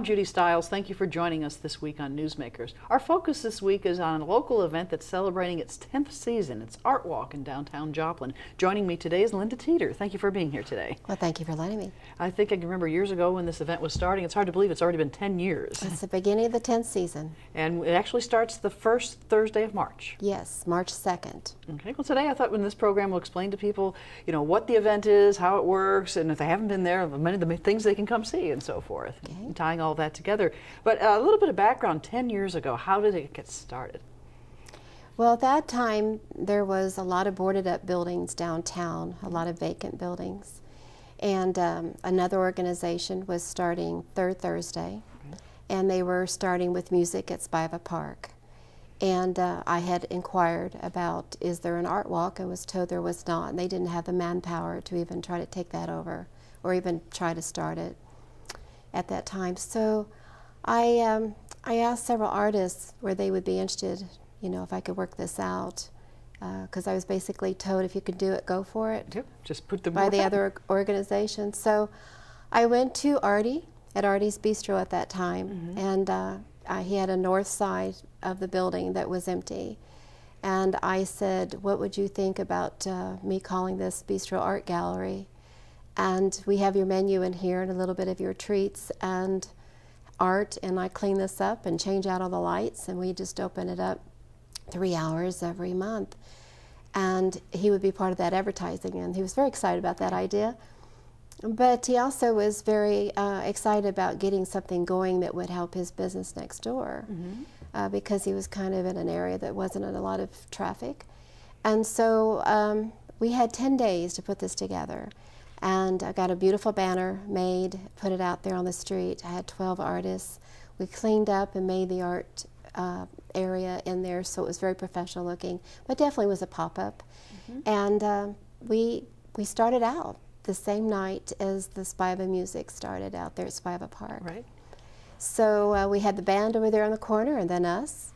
Judy Stiles. Thank you for joining us this week on Newsmakers. Our focus this week is on a local event that's celebrating its 10th season. It's Art Walk in downtown Joplin. Joining me today is Linda Teeter. Thank you for being here today. Well, thank you for letting me. I think I can remember years ago when this event was starting. It's hard to believe it's already been 10 years. It's the beginning of the 10th season. And it actually starts the first Thursday of March. Yes, March 2nd. Okay, well today I thought in this program we'll explain to people, what the event is, how it works, and if they haven't been there, many of the things they can come see and so forth. Okay. And tying all that together. But a little bit of background, 10 years ago, how did it get started? Well, at that time there was a lot of boarded up buildings downtown, a lot of vacant buildings. And another organization was starting third Thursday, and they were starting with music at Spiva Park. And I had inquired about, is there an art walk, and was told there was not, and they didn't have the manpower to even try to take that over or even try to start it at that time. So I asked several artists where they would be interested, if I could work this out, because I was basically told if you could do it, go for it. Yep, just put them by the other organization. So I went to Artie at Artie's Bistro at that time, and he had a north side of the building that was empty. And I said, what would you think about me calling this Bistro Art Gallery? And we have your menu in here and a little bit of your treats and art, and I clean this up and change out all the lights, and we just open it up 3 hours every month. And he would be part of that advertising, and he was very excited about that idea. But he also was very excited about getting something going that would help his business next door, because he was kind of in an area that wasn't a lot of traffic. And so we had 10 days to put this together. And I got a beautiful banner made, put it out there on the street. I had 12 artists. We cleaned up and made the art area in there so it was very professional looking, but definitely was a pop-up. And we started out the same night as the Spiva music started out there at Spiva Park. Right. So we had the band over there on the corner and then us,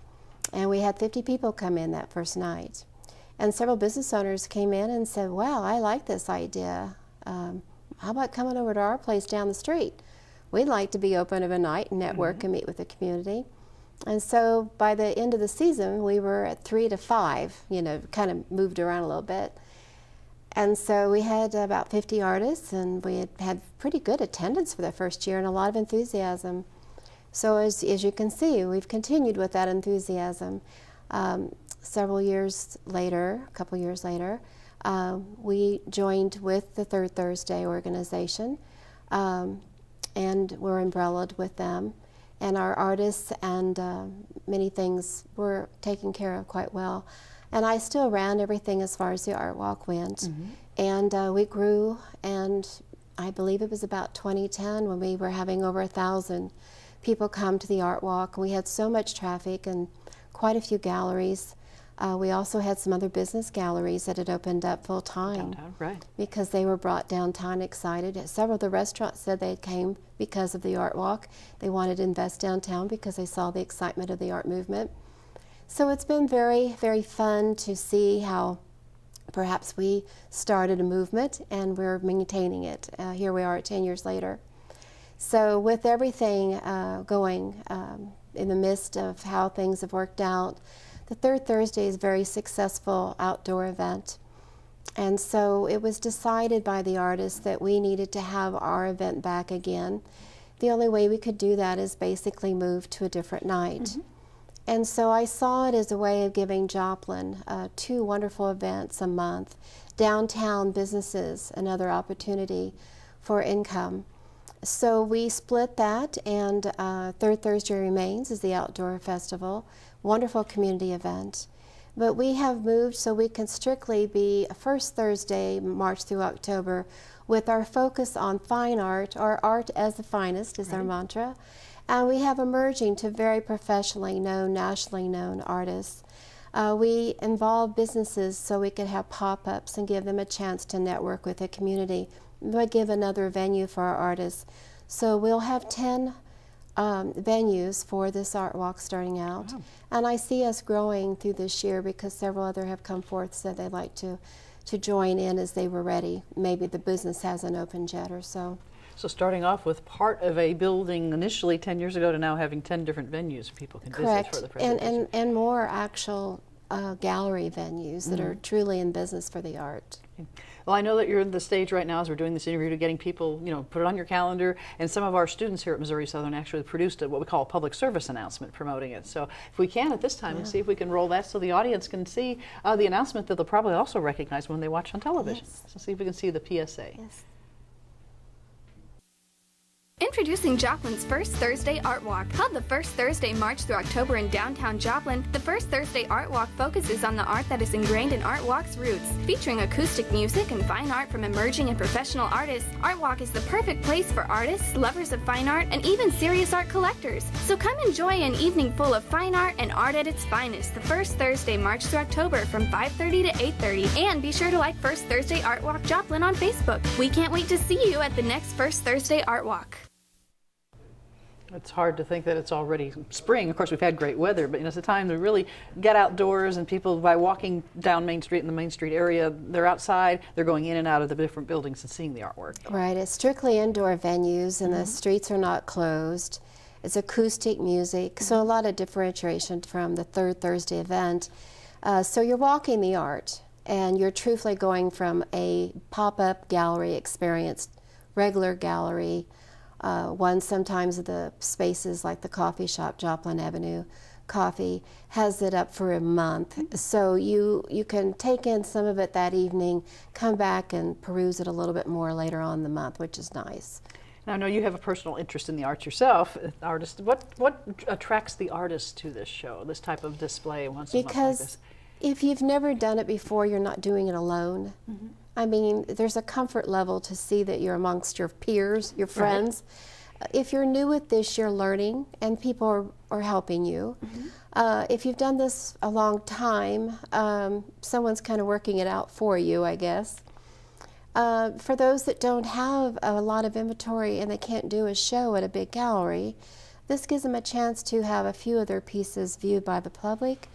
and we had 50 people come in that first night. And several business owners came in and said, wow, I like this idea. How about coming over to our place down the street? We'd like to be open of a night and network and meet with the community. And so by the end of the season, we were at 3 to 5, kind of moved around a little bit. And so we had about 50 artists, and we had pretty good attendance for the first year and a lot of enthusiasm. So as you can see, we've continued with that enthusiasm. Several years later, a couple years later, we joined with the Third Thursday organization, and were umbrellaed with them. And our artists and many things were taken care of quite well. And I still ran everything as far as the art walk went. And we grew, and I believe it was about 2010 when we were having over 1,000 people come to the art walk. We had so much traffic and quite a few galleries. We also had some other business galleries that had opened up full time, right? Because they were brought downtown excited. Several of the restaurants said they came because of the art walk. They wanted to invest downtown because they saw the excitement of the art movement. So it's been very, very fun to see how perhaps we started a movement and we're maintaining it. Here we are 10 years later. So with everything going in the midst of how things have worked out, the Third Thursday is a very successful outdoor event. And so it was decided by the artists that we needed to have our event back again. The only way we could do that is basically move to a different night. And so I saw it as a way of giving Joplin 2 wonderful events a month, downtown businesses, another opportunity for income. So we split that, and Third Thursday remains as the outdoor festival, wonderful community event. But we have moved so we can strictly be first Thursday, March through October, with our focus on fine art, or art as the finest is our mantra. And we have emerging to very professionally known, nationally known artists. We involve businesses so we can have pop-ups and give them a chance to network with the community, but give another venue for our artists. So we'll have 10 venues for this art walk starting out. Wow. And I see us growing through this year because several other have come forth, said they'd like to join in as they were ready. Maybe the business hasn't opened yet or so. So starting off with part of a building initially 10 years ago to now having 10 different venues people can visit for the presentation. And more actual gallery venues that are truly in business for the art. Well, I know that you're in the stage right now as we're doing this interview to getting people, put it on your calendar, and some of our students here at Missouri Southern actually produced what we call a public service announcement promoting it. So if we can at this time, let's see if we can roll that so the audience can see the announcement that they'll probably also recognize when they watch on television. Yes. So see if we can see the PSA. Yes. Introducing Joplin's First Thursday Art Walk. Held the first Thursday March through October in downtown Joplin, the First Thursday Art Walk focuses on the art that is ingrained in Art Walk's roots. Featuring acoustic music and fine art from emerging and professional artists, Art Walk is the perfect place for artists, lovers of fine art, and even serious art collectors. So come enjoy an evening full of fine art and art at its finest the first Thursday March through October from 5:30 to 8:30. And be sure to like First Thursday Art Walk Joplin on Facebook. We can't wait to see you at the next First Thursday Art Walk. It's hard to think that it's already spring. Of course, we've had great weather, but it's a time to really get outdoors, and people, by walking down Main Street in the Main Street area, they're outside, they're going in and out of the different buildings and seeing the artwork. Right, it's strictly indoor venues, and the streets are not closed. It's acoustic music, so a lot of differentiation from the third Thursday event. So you're walking the art, and you're truthfully going from a pop-up gallery experience, regular gallery, one sometimes of the spaces like the coffee shop, Joplin Avenue Coffee, has it up for a month. So you can take in some of it that evening, come back and peruse it a little bit more later on in the month, which is nice. Now, I know you have a personal interest in the arts yourself, artist. What attracts the artist to this show, this type of display once a month like this? Because if you've never done it before, you're not doing it alone. I mean, there's a comfort level to see that you're amongst your peers, your friends. Right. If you're new with this, you're learning, and people are helping you. If you've done this a long time, someone's kind of working it out for you, I guess. For those that don't have a lot of inventory and they can't do a show at a big gallery, this gives them a chance to have a few of their pieces viewed by the public.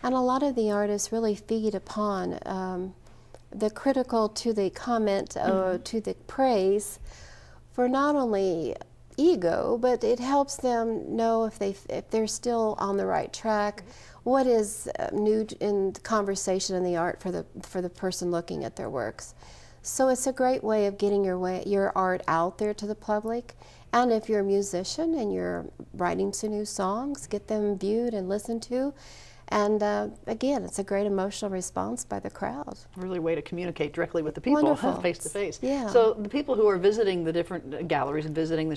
And a lot of the artists really feed upon the critical to the comment, to the praise, for not only ego, but it helps them know if they're still on the right track, what is new in the conversation in the art for the person looking at their works. So it's a great way of getting your art out there to the public. And if you're a musician and you're writing some new songs, get them viewed and listened to. And again, it's a great emotional response by the crowd. Really a way to communicate directly with the people, face to face. Yeah. So the people who are visiting the different galleries and visiting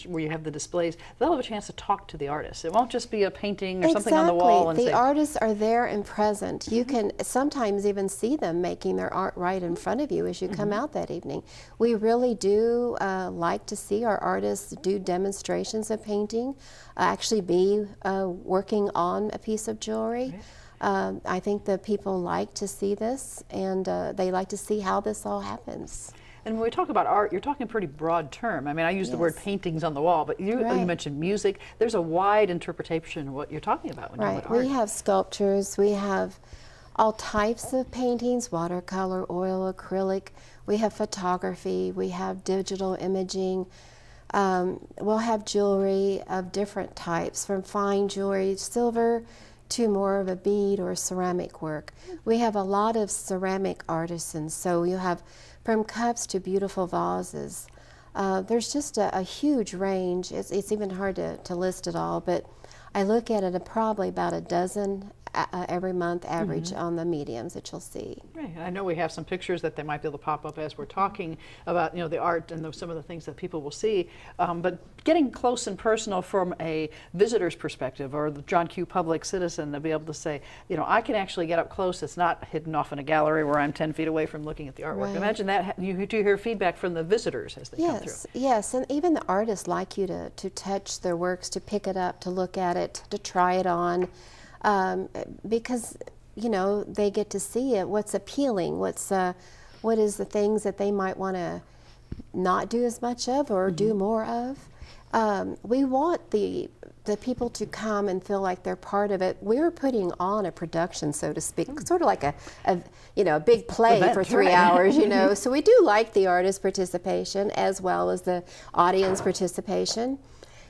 where you have the displays, they'll have a chance to talk to the artists. It won't just be a painting or something on the wall. And the artists are there and present. You can sometimes even see them making their art right in front of you as you come out that evening. We really do like to see our artists do demonstrations of painting, actually be working on a piece of jewelry. I think that people like to see this, and they like to see how this all happens. And when we talk about art, you're talking a pretty broad term. I mean, I use the word paintings on the wall, but you mentioned music. There's a wide interpretation of what you're talking about when you're talking about art. We have sculptures, we have all types of paintings, watercolor, oil, acrylic. We have photography, we have digital imaging. We'll have jewelry of different types, from fine jewelry, silver, to more of a bead or ceramic work. We have a lot of ceramic artisans, so you have from cups to beautiful vases. There's just a huge range. It's even hard to list it all, but I look at it at probably about a dozen every month average on the mediums that you'll see. Right. I know we have some pictures that they might be able to pop up as we're talking about the art and some of the things that people will see. But getting close and personal from a visitor's perspective, or the John Q. public citizen, to be able to say, I can actually get up close. It's not hidden off in a gallery where I'm 10 feet away from looking at the artwork. Right. Imagine that. You do hear feedback from the visitors as they come through. Yes, and even the artists like you to touch their works, to pick it up, to look at it, to try it on. Because they get to see it, what's appealing, what is the things that they might want to not do as much of or do more of. We want the the people to come and feel like they're part of it. We're putting on a production, so to speak, sort of like a big play Event, for 3 right. hours, So we do like the artist participation as well as the audience participation.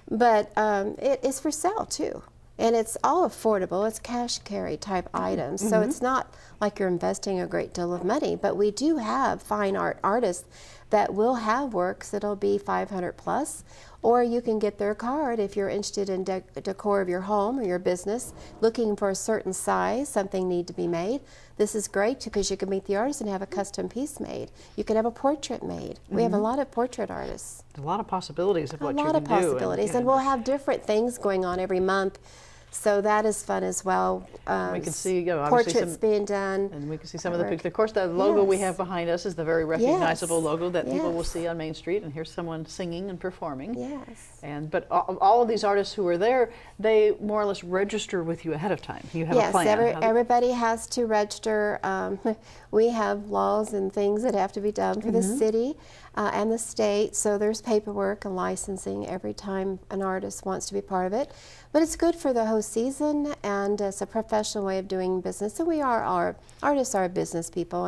But it is for sale too. And it's all affordable. It's cash carry type items. So it's not like you're investing a great deal of money, but we do have fine art artists that will have works that'll be 500 plus, or you can get their card if you're interested in decor of your home or your business, looking for a certain size, something need to be made. This is great because you can meet the artist and have a custom piece made. You can have a portrait made. We have a lot of portrait artists. A lot of possibilities of what you can do. A lot of possibilities, and we'll have different things going on every month. So that is fun as well. We can see portraits being done. And we can see some of the pictures. Of course, the logo we have behind us is the very recognizable logo that people will see on Main Street, and here's someone singing and performing. Yes. But all of these artists who are there, they more or less register with you ahead of time. You have a plan. Yes, everybody has to register. We have laws and things that have to be done for the city and the state, so there's paperwork and licensing every time an artist wants to be part of it. But it's good for the whole season, and it's a professional way of doing business. So our artists are business people,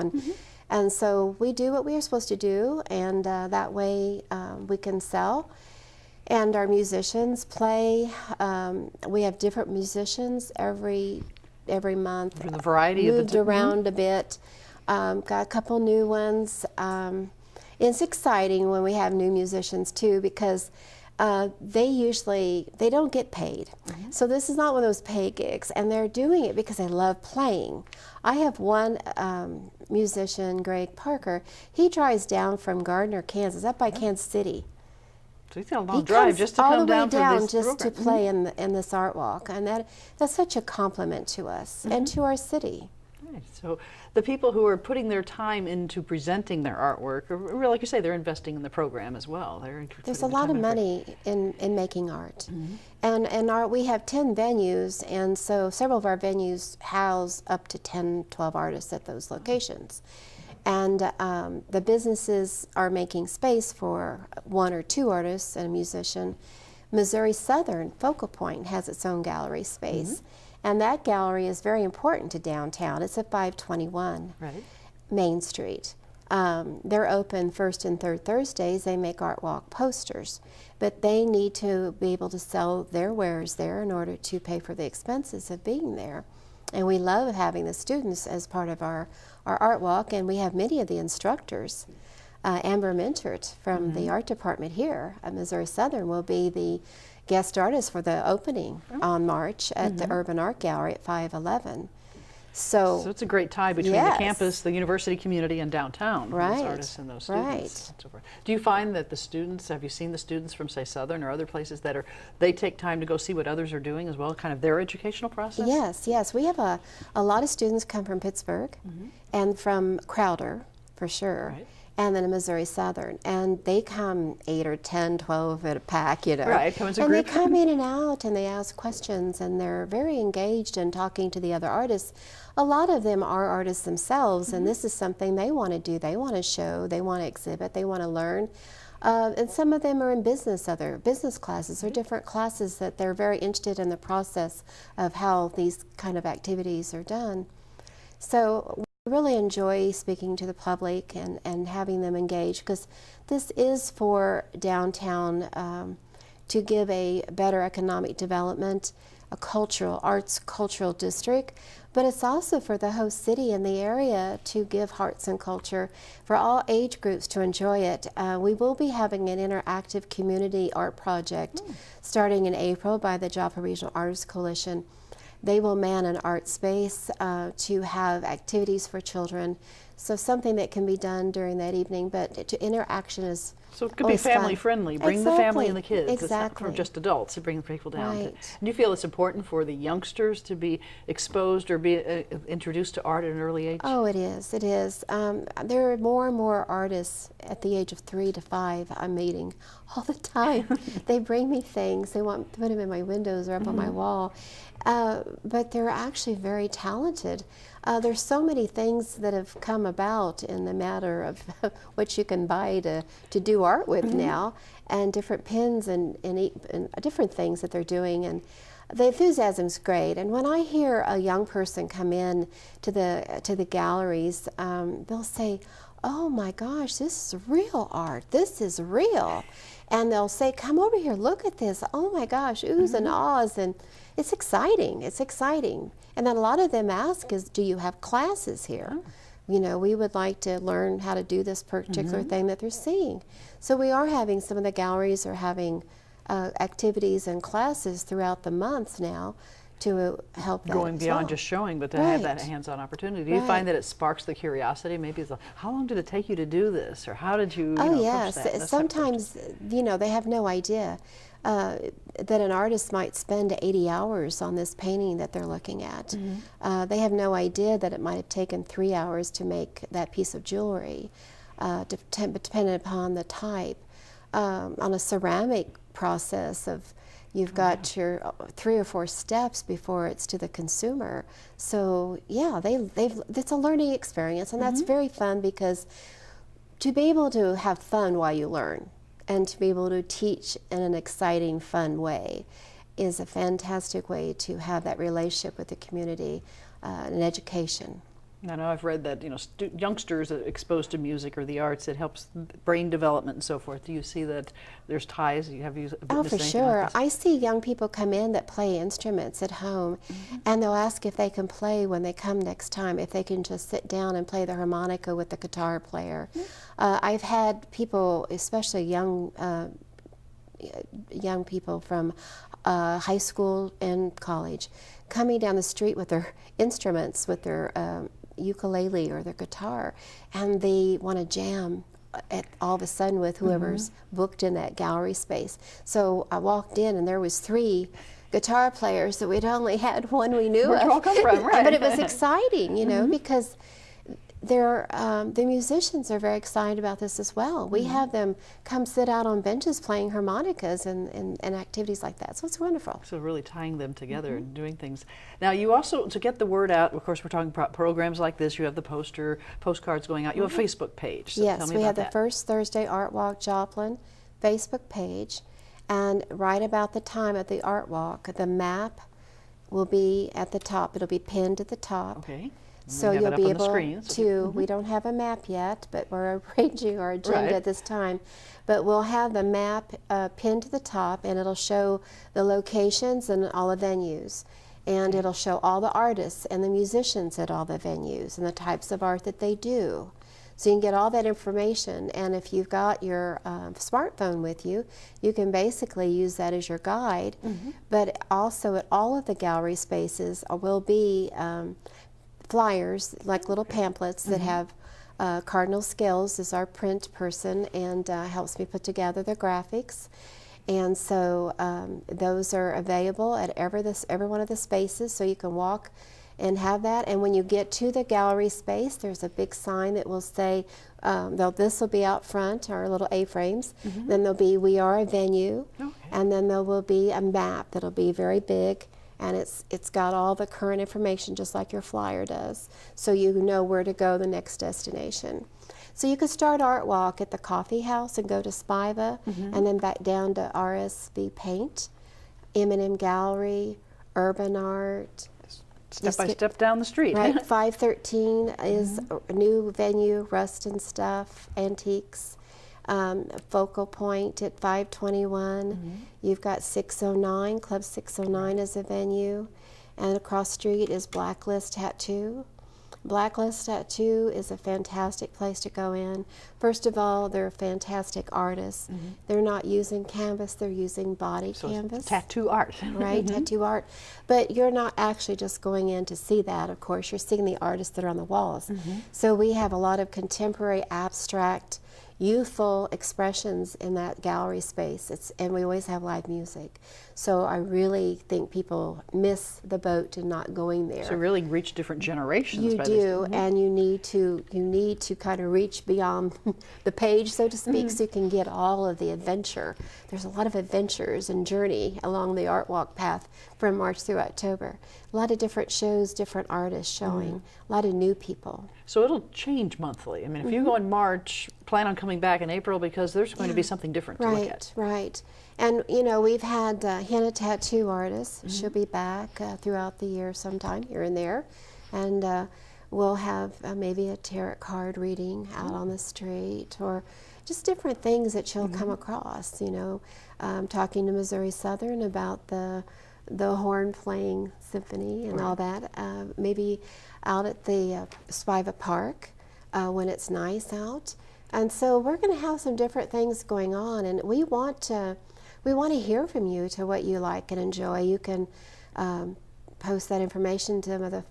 and so we do what we are supposed to do, and that way we can sell. And our musicians play. We have different musicians every month. For the variety of the moved around a bit. Got a couple new ones. It's exciting when we have new musicians too, because they don't get paid. So this is not one of those pay gigs, and they're doing it because they love playing. I have one musician, Greg Parker. He drives down from Gardner, Kansas, up by Kansas City. So he's got a long drive just to come down all the way down for this just to play in this art walk, and that's such a compliment to us and to our city. Right. So the people who are putting their time into presenting their artwork, or like you say, they're investing in the program as well. There's a lot of money in making art. And we have 10 venues, and so several of our venues house up to 10, 12 artists at those locations. And the businesses are making space for 1 or 2 artists and a musician. Missouri Southern Focal Point has its own gallery space. And that gallery is very important to downtown. It's at 521 Main Street. They're open first and third Thursdays. They make Art Walk posters. But they need to be able to sell their wares there in order to pay for the expenses of being there. And we love having the students as part of our Art Walk, and we have many of the instructors. Amber Mintert from the art department here at Missouri Southern will be the guest artist for the opening on March at the Urban Art Gallery at 511. So it's a great tie between the campus, the university community, and downtown. Those artists and those students. And so forth. Do you find that the students, have you seen the students from, say, Southern or other places that they take time to go see what others are doing as well, kind of their educational process? Yes. We have a lot of students come from Pittsburgh and from Crowder, for sure. And then a Missouri Southern, and they come 8 or 10, 12 at a pack, Right, come as a group. And they come in and out, and they ask questions, and they're very engaged in talking to the other artists. A lot of them are artists themselves, and this is something they want to do. They want to show, they want to exhibit, they want to learn. And some of them are in business, other business classes or different classes that they're very interested in the process of how these kind of activities are done. So we really enjoy speaking to the public and having them engage, because this is for downtown to give a better economic development, a arts cultural district, but it's also for the host city and the area to give arts and culture for all age groups to enjoy it. We will be having an interactive community art project starting in April by the Joplin Regional Artists Coalition. They will man an art space to have activities for children, so something that can be done during that evening, but interaction is So it could be family friendly. Bring the family and the kids. Exactly. It's not for just adults to bring people down. Right. Do you feel it's important for the youngsters to be exposed or be introduced to art at an early age? Oh, it is. It is. There are more and more artists at the age of 3 to 5 I'm meeting all the time. They bring me things. They want to put them in my windows or up on my wall. But they're actually very talented. There's so many things that have come about in the matter of what you can buy to do do art with now, and different pins and different things that they're doing. And the enthusiasm's great. And when I hear a young person come in to the galleries, they'll say, "Oh my gosh, this is real art. This is real." And they'll say, "Come over here, look at this. Oh my gosh, oohs and ahs." And it's exciting. It's exciting. And then a lot of them ask is, "Do you have classes here? You know, we would like to learn how to do this particular thing that they're seeing." So we are having, some of the galleries are having activities and classes throughout the month now to help that Going as beyond well. just showing, but to have that hands-on opportunity. Do you find that it sparks the curiosity? Maybe it's like, how long did it take you to do this? Or how did you, Oh know, yes, approach that? sometimes, you know, they have no idea that an artist might spend 80 hours on this painting that they're looking at. They have no idea that it might have taken 3 hours to make that piece of jewelry, depending upon the type. On a ceramic process of, you've got your 3 or 4 steps before it's to the consumer. So yeah, it's a learning experience, and that's very fun, because to be able to have fun while you learn and to be able to teach in an exciting, fun way is a fantastic way to have that relationship with the community and education. I know I've read that, you know, youngsters exposed to music or the arts, it helps brain development and so forth. Do you see that there's ties? Have you witnessed Oh, for anything sure. like this? I see young people come in that play instruments at home, and they'll ask if they can play when they come next time, if they can just sit down and play the harmonica with the guitar player. I've had people, especially young people from high school and college, coming down the street with their instruments, with their ukulele or their guitar, and they want to jam all of a sudden with whoever's booked in that gallery space. So I walked in and there was 3 guitar players that we'd only had one we knew Where'd of. it all come from, right? But it was exciting, you know, because the musicians are very excited about this as well. We have them come sit out on benches playing harmonicas and activities like that. So it's wonderful. So really tying them together and doing things. Now you also, to get the word out, of course we're talking about programs like this, you have the postcards going out, you have a Facebook page. So tell Yes, me we about have the that. First Thursday Art Walk Joplin Facebook page, and right about the time of the Art Walk, the map will be at the top. It'll be pinned at the top. Okay. So We have you'll it up be on the able screen, so to, we don't have a map yet, but we're arranging our agenda Right. at this time. But we'll have the map pinned to the top, and it'll show the locations and all the venues. And it'll show all the artists and the musicians at all the venues and the types of art that they do. So you can get all that information, and if you've got your smartphone with you, you can basically use that as your guide. But also at all of the gallery spaces will be flyers, like little pamphlets that have Cardinal Scales is our print person, and helps me put together the graphics. And so those are available at every one of the spaces, so you can walk and have that. And when you get to the gallery space, there's a big sign that will say, this will be out front, our little A-frames. Then there'll be, we are a venue. And then there will be a map that'll be very big, and it's got all the current information just like your flyer does, so you know where to go the next destination. So you can start Art Walk at the coffee house and go to Spiva, and then back down to RSV Paint, M&M Gallery, Urban Art. Step by step down the street. Right, 513 is a new venue, Rust and Stuff, Antiques. Focal Point at 521. You've got 609, Club 609 is a venue. And across the street is Blacklist Tattoo. Blacklist Tattoo is a fantastic place to go in. First of all, they're fantastic artists. They're not using canvas, they're using body canvas. It's tattoo art. Right, tattoo art. But you're not actually just going in to see that, of course. You're seeing the artists that are on the walls. So we have a lot of contemporary, abstract, youthful expressions in that gallery space. And we always have live music. So I really think people miss the boat in not going there. So really reach different generations. You by do, this. and you need to kind of reach beyond the page, so to speak, so you can get all of the adventure. There's a lot of adventures and journey along the Art Walk path from March through October. A lot of different shows, different artists showing, a lot of new people. So it'll change monthly. I mean, if you go in March, plan on coming back in April because there's going to be something different to look at. Right. And, you know, we've had henna tattoo artists. She'll be back throughout the year sometime here and there. And we'll have maybe a tarot card reading out on the street, or just different things that she'll come across, you know. Talking to Missouri Southern about the horn playing symphony and all that. Maybe out at the Spiva Park when it's nice out. And so we're going to have some different things going on, and we want to hear from you to what you like and enjoy. You can post that information to the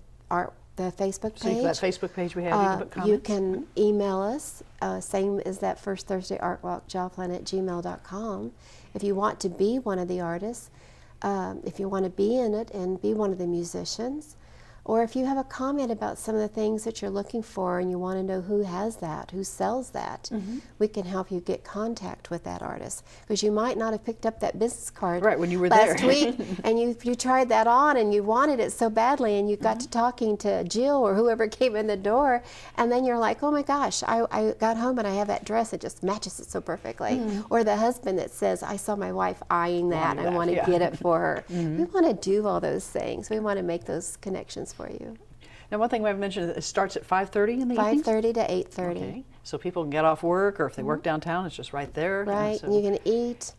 Facebook page. So that Facebook page we have, you can put comments. You can email us, same as that First Thursday Art Walk, joplin@gmail.com. If you want to be one of the artists, if you want to be in it and be one of the musicians, or if you have a comment about some of the things that you're looking for and you want to know who has that, who sells that, we can help you get contact with that artist. Because you might not have picked up that business card when you were last there. week, and you tried that on and you wanted it so badly, and you got to talking to Jill or whoever came in the door, and then you're like, oh my gosh, I got home and I have that dress that just matches it so perfectly. Or the husband that says, I saw my wife eyeing that, I want to get it for her. We want to do all those things. We want to make those connections for you. Now, one thing we haven't mentioned, it starts at 5:30 in the evening? 5:30 to 8:30. Okay. So people can get off work, or if they work downtown, it's just right there. Right, and you can eat,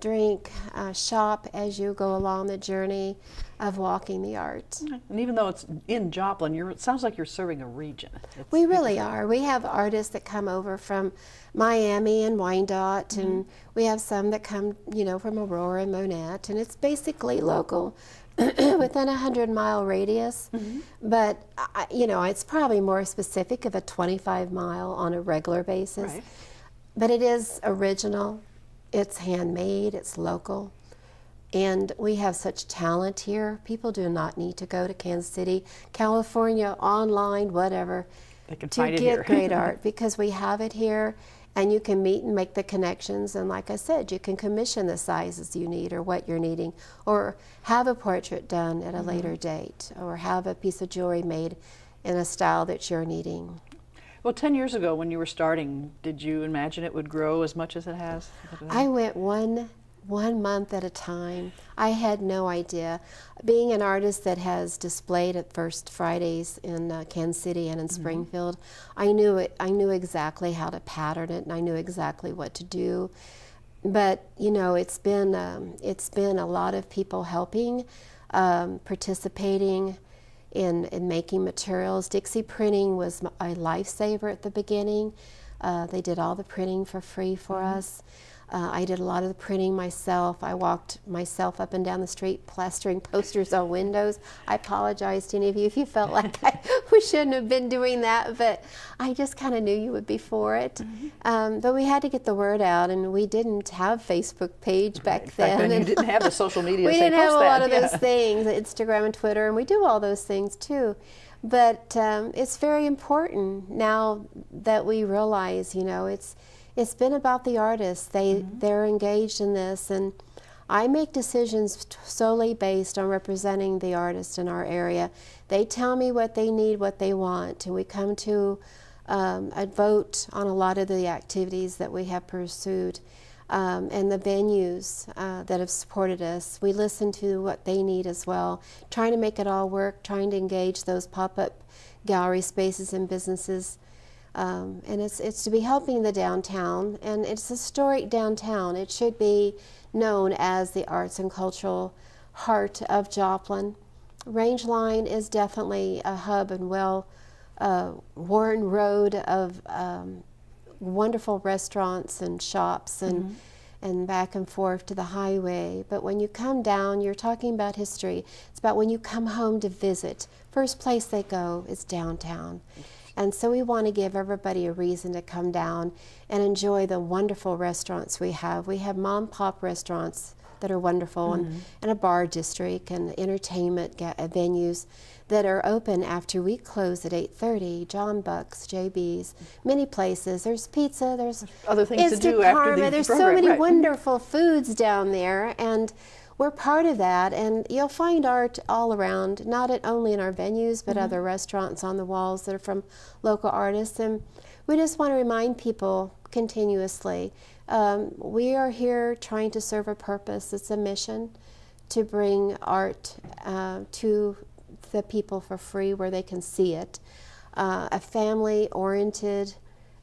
drink, shop as you go along the journey of walking the art. And even though it's in Joplin, it sounds like you're serving a region. We really are. We have artists that come over from Miami and Wyandotte, and we have some that come, you know, from Aurora and Monette, and it's basically local. Within a 100-mile radius, but you know, it's probably more specific of a 25-mile on a regular basis. Right. But it is original, it's handmade, it's local, and we have such talent here. People do not need to go to Kansas City, California, online, whatever, They can to find it get here. great art, because we have it here. And you can meet and make the connections, and like I said, you can commission the sizes you need or what you're needing, or have a portrait done at a later date, or have a piece of jewelry made in a style that you're needing. Well, 10 years ago when you were starting, did you imagine it would grow as much as it has? I went one month at a time. I had no idea. Being an artist that has displayed at First Fridays in Kansas City and in Springfield, I knew exactly how to pattern it, and I knew exactly what to do. But you know, it's been a lot of people helping, participating in making materials. Dixie Printing was a lifesaver at the beginning. They did all the printing for free for us. I did a lot of the printing myself. I walked myself up and down the street plastering posters on windows. I apologize to any of you if you felt like we shouldn't have been doing that, but I just kind of knew you would be for it. But we had to get the word out, and we didn't have Facebook page back then. Back then you didn't have the social media. We didn't have a lot of those things, Instagram and Twitter, and we do all those things too. But it's very important now that we realize, you know, it's been about the artists. They're engaged in this, and I make decisions solely based on representing the artists in our area. They tell me what they need, what they want, and we come to a vote on a lot of the activities that we have pursued, and the venues that have supported us. We listen to what they need as well, trying to make it all work, trying to engage those pop-up gallery spaces and businesses. And it's to be helping the downtown, and it's a historic downtown. It should be known as the arts and cultural heart of Joplin. Rangeline is definitely a hub and well-worn road of wonderful restaurants and shops and back and forth to the highway. But when you come down, you're talking about history. It's about when you come home to visit. First place they go is downtown. And so we want to give everybody a reason to come down and enjoy the wonderful restaurants we have. We have mom-pop restaurants that are wonderful, and a bar district and entertainment venues that are open after we close at 8:30. John Buck's, JB's, many places. There's pizza, there's other things to do Instant after Karma. the There's program, so many right. wonderful foods down there, and we're part of that, and you'll find art all around, not only in our venues, but other restaurants on the walls that are from local artists. And we just want to remind people continuously, we are here trying to serve a purpose. It's a mission to bring art to the people for free where they can see it. A family-oriented,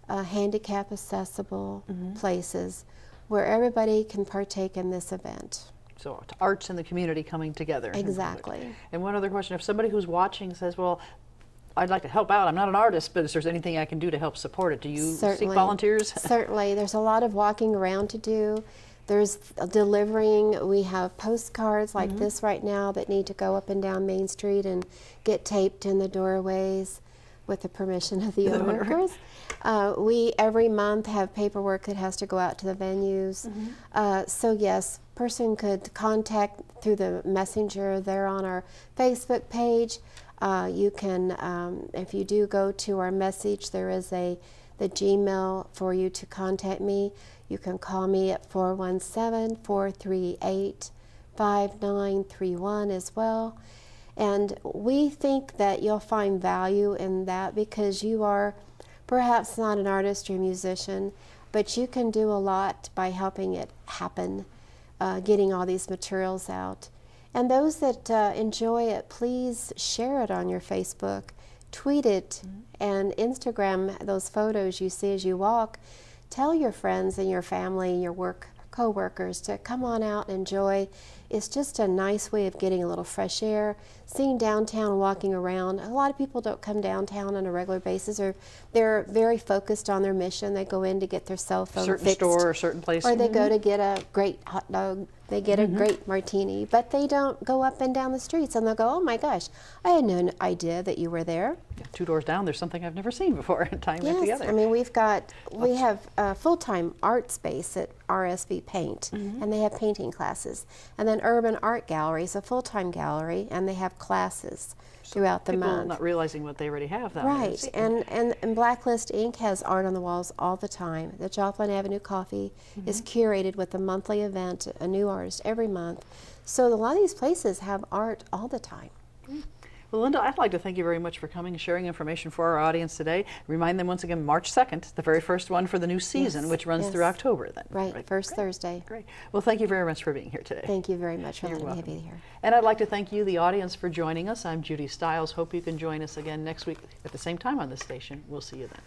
handicap-accessible places where everybody can partake in this event. So arts and the community coming together. Exactly. And one other question, if somebody who's watching says, well, I'd like to help out, I'm not an artist, but if there's anything I can do to help support it, do you seek volunteers? Certainly. There's a lot of walking around to do. There's delivering. We have postcards like this right now that need to go up and down Main Street and get taped in the doorways with the permission of the owners. We every month have paperwork that has to go out to the venues. So yes, person could contact through the messenger there on our Facebook page. You can, if you do go to our message, there is the Gmail for you to contact me. You can call me at 417-438-5931 as well. And we think that you'll find value in that because you are perhaps not an artist or a musician, but you can do a lot by helping it happen, getting all these materials out. And those that enjoy it, please share it on your Facebook, tweet it, and Instagram those photos you see as you walk. Tell your friends and your family and your co-workers to come on out and enjoy. It's just a nice way of getting a little fresh air, seeing downtown, walking around. A lot of people don't come downtown on a regular basis, or they're very focused on their mission. They go in to get their cell phone certain fixed. Store or certain place. Or they go to get a great hot dog. They get a great martini, but they don't go up and down the streets and they'll go, oh my gosh, I had no idea that you were there. Yeah, 2 doors down, there's something I've never seen before, tying it together. I mean, we have a full-time art space at RSV Paint, and they have painting classes. And then Urban Art Gallery is a full-time gallery, and they have classes throughout the People month. not realizing what they already have down Right, there. and Blacklist Inc. has art on the walls all the time. The Joplin Avenue Coffee is curated with a monthly event, a new artist every month. So a lot of these places have art all the time. Well, Linda, I'd like to thank you very much for coming and sharing information for our audience today. Remind them once again, March 2nd, the very first one for the new season, which runs through October then. Right, first Great. Thursday. Great. Well, thank you very much for being here today. Thank you very much for You're letting me welcome. be here. And I'd like to thank you, the audience, for joining us. I'm Judy Stiles. Hope you can join us again next week at the same time on this station. We'll see you then.